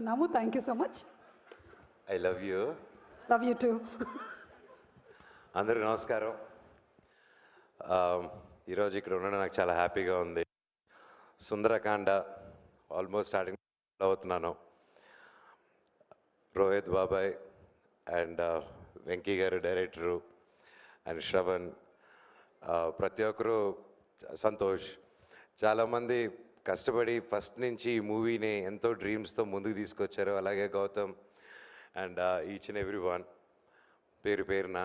చేస్తున్నాము. Thank you so much. I love you. Love you two. అందరికీ నమస్కారం. ఈరోజు ఇక్కడ ఉండడం నాకు చాలా హ్యాపీగా ఉంది. సుందరకాండ ఆల్మోస్ట్ స్టార్టింగ్ అవుతున్నాను. రోహిత్ బాబాయ్ అండ్ వెంకీ గారు డైరెక్టరు అండ్ శ్రవణ్, ప్రతి ఒక్కరు, సంతోష్, చాలామంది కష్టపడి ఫస్ట్ నుంచి ఈ మూవీని ఎంతో డ్రీమ్స్తో ముందుకు తీసుకొచ్చారు. అలాగే Gautam and each and every one పేరు పేరున.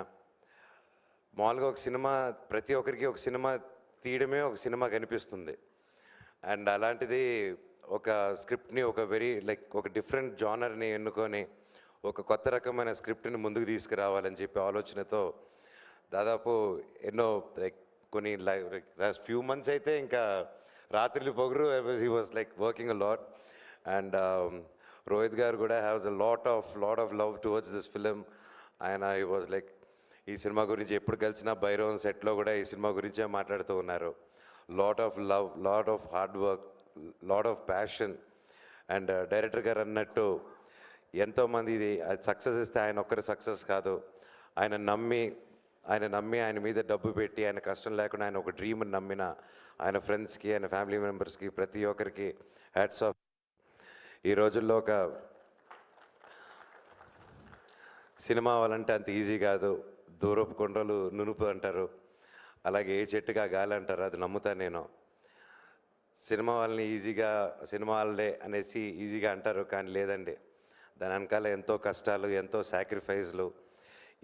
మామూలుగా ఒక సినిమా, ప్రతి ఒక్కరికి ఒక సినిమా తీయడమే ఒక సినిమా కనిపిస్తుంది. అండ్ అలాంటిది ఒక స్క్రిప్ట్ని ఒక ఒక డిఫరెంట్ జానర్ని ఎన్నుకొని ఒక కొత్త రకమైన స్క్రిప్ట్ని ముందుకు తీసుకురావాలని చెప్పి ఆలోచనతో దాదాపు ఎన్నో కొన్ని లాస్ట్ ఫ్యూ మంత్స్ అయితే ఇంకా రాత్రులు పొగరు he was working a lot. And Rohit గారు కూడా haves a lot of love towards this film. ఆయన హీ వాజ్ ఈ సినిమా గురించి ఎప్పుడు కలిసినా భైరవన్ సెట్లో కూడా ఈ సినిమా గురించే మాట్లాడుతూ ఉన్నారు. Lot of love, lot of hard work, lot of passion. And director గారు అన్నట్టు ఎంతోమంది ఇది సక్సెస్ ఇస్తే ఆయన ఒక్కరి సక్సెస్ కాదు, ఆయన నమ్మి ఆయన మీద డబ్బు పెట్టి ఆయన కష్టం లేకుండా ఆయన ఒక డ్రీమ్ని నమ్మిన ఆయన ఫ్రెండ్స్కి, ఆయన ఫ్యామిలీ మెంబర్స్కి, ప్రతి ఒక్కరికి హ్యాట్స్ ఆఫ్. ఈ రోజుల్లో ఒక సినిమా అవ్వాలంటే అంత ఈజీ కాదు. దూరపు కొండలు నునుపు అంటారు, అలాగే ఏ చెట్టుగా గాలి అంటారు, అది నమ్ముతాను నేను. సినిమా వాళ్ళని సినిమా వాళ్ళే అనేసి ఈజీగా అంటారు, కానీ లేదండి. దాని వెనకాల ఎంతో కష్టాలు, ఎంతో సాక్రిఫైస్లు,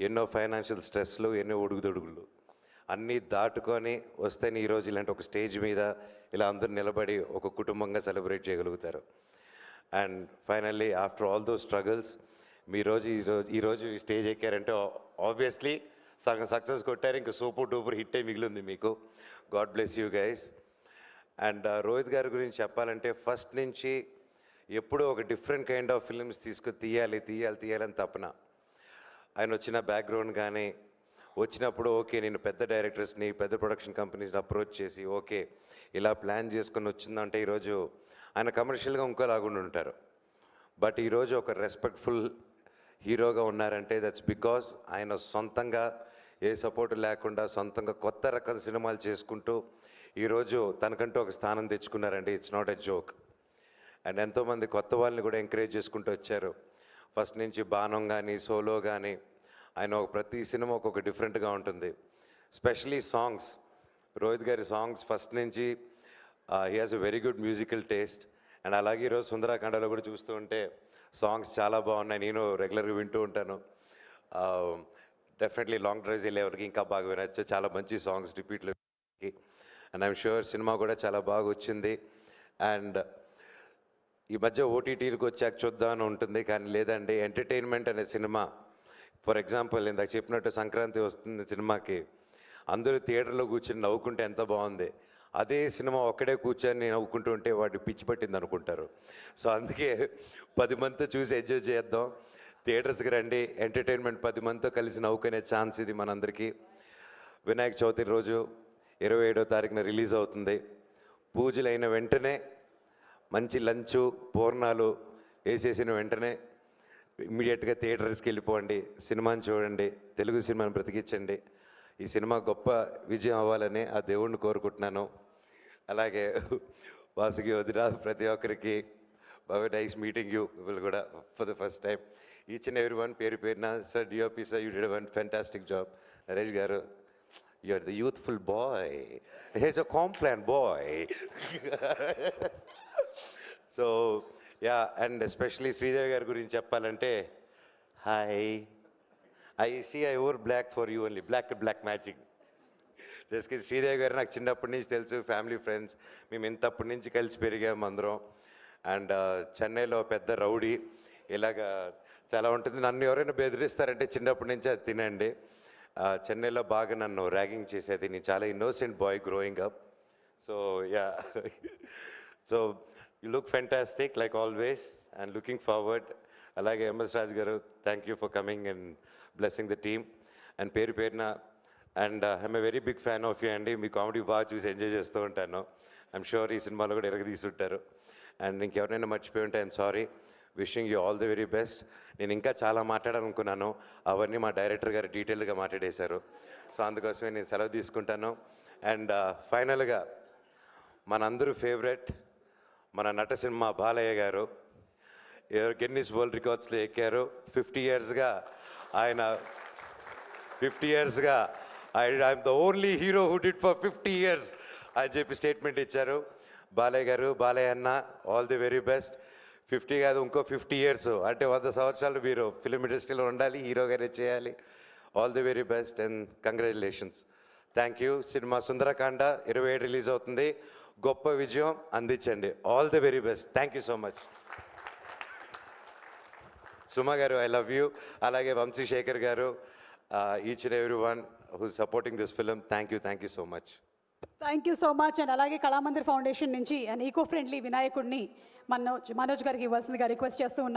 ఎన్నో ఫైనాన్షియల్ స్ట్రెస్లు, ఎన్నో ఉడుగుదొడుగులు అన్నీ దాటుకొని వస్తేనే ఈరోజు ఇలాంటి ఒక స్టేజ్ మీద ఇలా అందరూ నిలబడి ఒక కుటుంబంగా సెలబ్రేట్ చేయగలుగుతారు. And finally after all those struggles ఈరోజు ఈ స్టేజ్ ఎక్కారంటే ఆబ్వియస్లీ సగం సక్సెస్ కొట్టారు. ఇంకా సూపర్ డూపర్ హిట్టే మిగిలింది మీకు. God bless you guys. And Rohit గారి గురించి చెప్పాలంటే ఫస్ట్ నుంచి ఎప్పుడూ ఒక డిఫరెంట్ కైండ్ ఆఫ్ ఫిల్మ్స్ తీయాలని తపన. ఆయన వచ్చిన బ్యాక్గ్రౌండ్ కానీ వచ్చినప్పుడు ఓకే నేను పెద్ద డైరెక్టర్స్ని, పెద్ద ప్రొడక్షన్ కంపెనీస్ని అప్రోచ్ చేసి ఓకే ఇలా ప్లాన్ చేసుకొని వచ్చిందంటే ఈరోజు ఆయన కమర్షియల్గా ఇంకోలాగుండి ఉంటారు. బట్ ఈరోజు ఒక రెస్పెక్ట్ఫుల్ హీరోగా ఉన్నారంటే దట్స్ బికాజ్ ఆయన సొంతంగా ఏ సపోర్టు లేకుండా సొంతంగా కొత్త రకం సినిమాలు చేసుకుంటూ ఈరోజు తనకంటూ ఒక స్థానం తెచ్చుకున్నారండి. It's not a joke. And ఎంతోమంది కొత్త వాళ్ళని కూడా ఎంకరేజ్ చేసుకుంటూ వచ్చారు. ఫస్ట్ నుంచి బాణం కానీ సోలో కానీ ఆయన ప్రతి సినిమా ఒక్కొక్క డిఫరెంట్గా ఉంటుంది. స్పెషలీ సాంగ్స్, రోహిత్ గారి సాంగ్స్ ఫస్ట్ నుంచి he has a very good musical taste. And అలాగే ఈరోజు సుందరకాండలో కూడా చూస్తూ ఉంటే సాంగ్స్ చాలా బాగున్నాయి. నేను రెగ్యులర్గా వింటూ ఉంటాను. డెఫినెట్లీ లాంగ్ డ్రైవ్స్ వెళ్ళేవారికి ఇంకా బాగా వినొచ్చు. చాలా మంచి సాంగ్స్ రిపీట్లో. అండ్ ఐఎమ్ షూర్ సినిమా కూడా చాలా బాగా వచ్చింది. అండ్ ఈ మధ్య ఓటీటీలకు వచ్చాక చూద్దామని ఉంటుంది, కానీ లేదండి. ఎంటర్టైన్మెంట్ అనే సినిమా, ఫర్ ఎగ్జాంపుల్ ఇందాక చెప్పినట్టు సంక్రాంతి వస్తుంది సినిమాకి, అందరూ థియేటర్లో కూర్చొని నవ్వుకుంటే ఎంత బాగుంది. అదే సినిమా ఒక్కడే కూర్చొని నవ్వుకుంటూ ఉంటే వాడికి పిచ్చి పట్టింది అనుకుంటారు. సో అందుకే 10 మందితో చూసి ఎంజాయ్ చేద్దాం. థియేటర్స్కి రండి. ఎంటర్టైన్మెంట్ 10 మందితో కలిసి నవ్వుకునే ఛాన్స్ ఇది మనందరికీ. వినాయక చవితి రోజు 27వ తారీఖున రిలీజ్ అవుతుంది. పూజలు అయిన వెంటనే మంచి లంచు పూర్ణాలు వేసేసిన వెంటనే ఇమ్మీడియట్గా థియేటర్స్కి వెళ్ళిపోండి, సినిమాని చూడండి, తెలుగు సినిమాని బ్రతికించండి. ఈ సినిమా గొప్ప విజయం అవ్వాలని ఆ దేవుణ్ణి కోరుకుంటున్నాను. అలాగే వాసుకి వదిన, ప్రతి ఒక్కరికి బాగా నైస్ మీటింగ్ యూ పీపుల్ కూడా for the first time. Each and every one పేరు పేరున. Sir DOP sir, you did one fantastic job. Naresh garu, you are the youthful boy, he's a Complan boy. So ya, and especially Sridevi గారి గురించి చెప్పాలంటే, hi, I over block for you only, block matching. Just Sridevi garu నాకు చిన్నప్పటి నుంచి తెలుసు, family friends, మేము ఇంతప్పటి నుంచి కలిసి పెరిగాము అందరం. అండ్ చెన్నైలో పెద్ద రౌడీ, ఇలాగా చాలా ఉంటుంది. నన్ను ఎవరైనా బెదిరిస్తారంటే చిన్నప్పటి నుంచి అది తినండి. చెన్నైలో బాగా నన్ను ర్యాగింగ్ చేసేది. నేను చాలా innocent boy growing up. So yeah, so you look fantastic like always and looking forward. అలాగే ఎంఎస్ రాజ్ గారు, thank you for coming and blessing the team. And పేరు పేరున. And I'm a very big fan of you అండి. మీ comedy బాగా చూసి enjoy చేస్తూ ఉంటాను. ఐఎమ్ షూర్ ఈ సినిమాలో కూడా ఎరగదీస్తుంటారు. అండ్ ఇంకెవరైనా మర్చిపోయి ఉంటే I'm sorry. Wishing you all the very best. నేను ఇంకా చాలా మాట్లాడాలనుకున్నాను, అవన్నీ మా డైరెక్టర్ గారు డీటెయిల్గా మాట్లాడేశారు. సో అందుకోసమే నేను సెలవు తీసుకుంటాను. అండ్ ఫైనల్గా మనందరూ ఫేవరెట్ మన నటసింహ బాలయ్య గారు గిన్నిస్ వరల్డ్ రికార్డ్స్లో ఎక్కారు. 50 ఇయర్స్గా ఆయన 50 ఇయర్స్గా I'm the only hero who did for 50 years అని చెప్పి స్టేట్మెంట్ ఇచ్చారు. బాలయ్య గారు, బాలయ్య అన్న, ఆల్ ది వెరీ బెస్ట్. 50 కాదు, ఇంకో 50 ఇయర్స్ అంటే 100 సంవత్సరాలు మీరు ఫిలిం ఇండస్ట్రీలో ఉండాలి, హీరోగానే చేయాలి. All the very best and congratulations. Thank you. Cinema Sundarakanda 27 release అవుతుంది. గొప్ప విజయం అందించండి. All the very best. Thank you so much. Suma garu, I love you. అలాగే Vamsi Shekhar garu, each and every one who supporting this film, thank you so much. Thank you so much. And అలాగే Kalamandir foundation నుంచి and eco friendly వినాయకుడిని మనోజ్ గారికి ఇవ్వాల్సిందిగా request చేస్తూ ఉన్నాం.